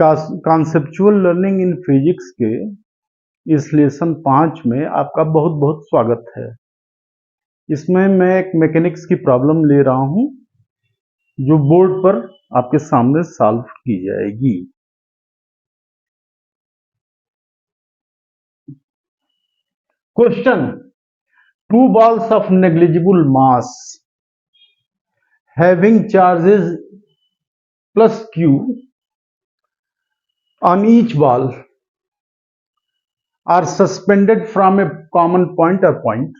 Conceptual learning in physics के इस lesson 5 में आपका बहुत बहुत स्वागत है। इसमें मैं एक मैकेनिक्स की प्रॉब्लम ले रहा हूं जो बोर्ड पर आपके सामने सॉल्व की जाएगी। Question: 2 balls of negligible mass having charges plus q on each ball are suspended from a common point or point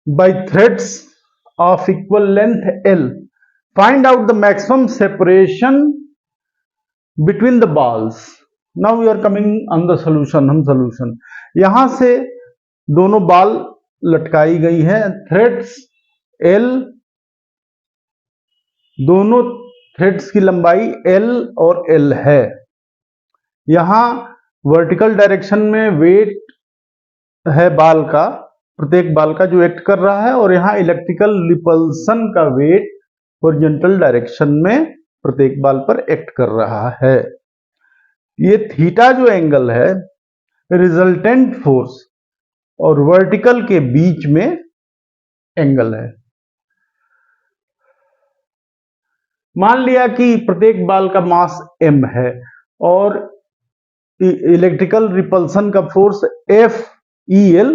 by threads of equal length L. Find out the maximum separation between the balls. Now we are coming on the solution. हम solution यहां से दोनों बाल लटकाई गई है, threads L, दोनों threads की लंबाई L और L है। यहां वर्टिकल डायरेक्शन में वेट है बाल का, प्रत्येक बाल का जो एक्ट कर रहा है, और यहां इलेक्ट्रिकल रिपल्सन का वेट हॉरिजॉन्टल डायरेक्शन में प्रत्येक बाल पर एक्ट कर रहा है। ये थीटा जो एंगल है रिजल्टेंट फोर्स और वर्टिकल के बीच में एंगल है। मान लिया कि प्रत्येक बाल का मास m है और इलेक्ट्रिकल रिपल्सन का फोर्स FEL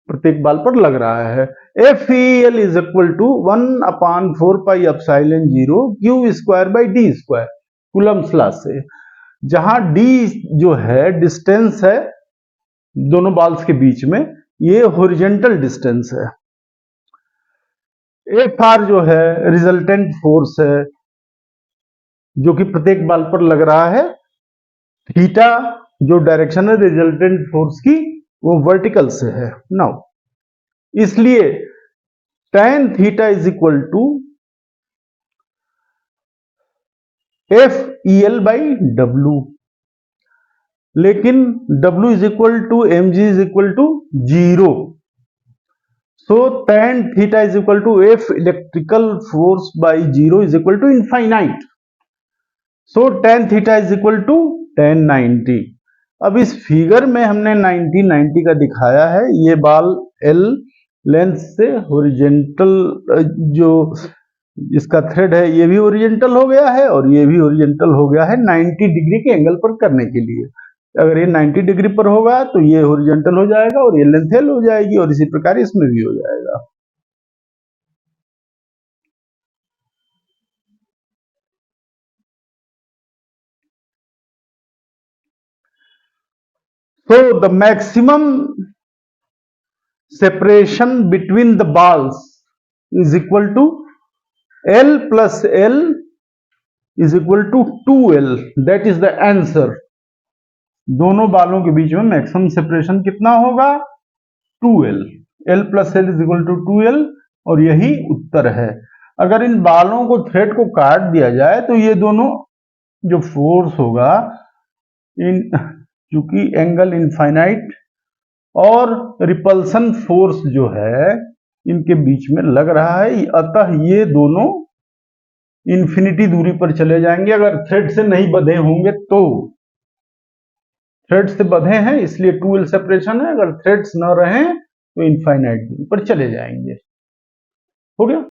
प्रत्येक बाल पर लग रहा है। FEL is equal to 1/4πε0 q²/d², Coulomb's law से, जहां d जो है डिस्टेंस है दोनों बाल्स के बीच में, ये हॉरिजॉन्टल डिस्टेंस है। FR जो है रिजल्टेंट फोर्स है जो कि प्रत्येक बाल पर लग रहा है। थीटा जो डायरेक्शन है रिजल्टेंट फोर्स की वो वर्टिकल से है। नाउ इसलिए tan theta is equal to FEL/W, लेकिन W is equal to mg is equal to 0, so tan theta is equal to F electrical force by 0 is equal to infinite, so tan theta is equal to tan 90। अब इस figure में हमने 90 का दिखाया है। ये बाल L लेंथ से हॉरिजॉन्टल जो इसका थ्रेड है ये भी हॉरिजॉन्टल हो गया है और ये भी हॉरिजॉन्टल हो गया है 90 डिग्री के एंगल पर करने के लिए। अगर ये 90 डिग्री पर होगा तो ये हॉरिजॉन्टल हो जाएगा और ये लेंथ L हो जाएगी, और इसी प्रकार इसमें भी हो जाएगा। So the maximum separation between the balls is equal to L plus L is equal to 2L. That is the answer. दोनों बालों के बीच में मैक्सिमम सेपरेशन कितना होगा? 2L. L plus L is equal to 2L, और यही उत्तर है। अगर इन बालों को थ्रेड को काट दिया जाए तो ये दोनों जो फोर्स होगा, इन चूंकि एंगल इनफाइनाइट और रिपल्सन फोर्स जो है इनके बीच में लग रहा है, अतः ये दोनों इंफिनिटी दूरी पर चले जाएंगे। अगर थ्रेड से नहीं बंधे होंगे तो, थ्रेड से बंधे हैं इसलिए 2L सेपरेशन है, अगर थ्रेड्स न रहें तो इनफाइनाइट दूरी पर चले जाएंगे। हो गया।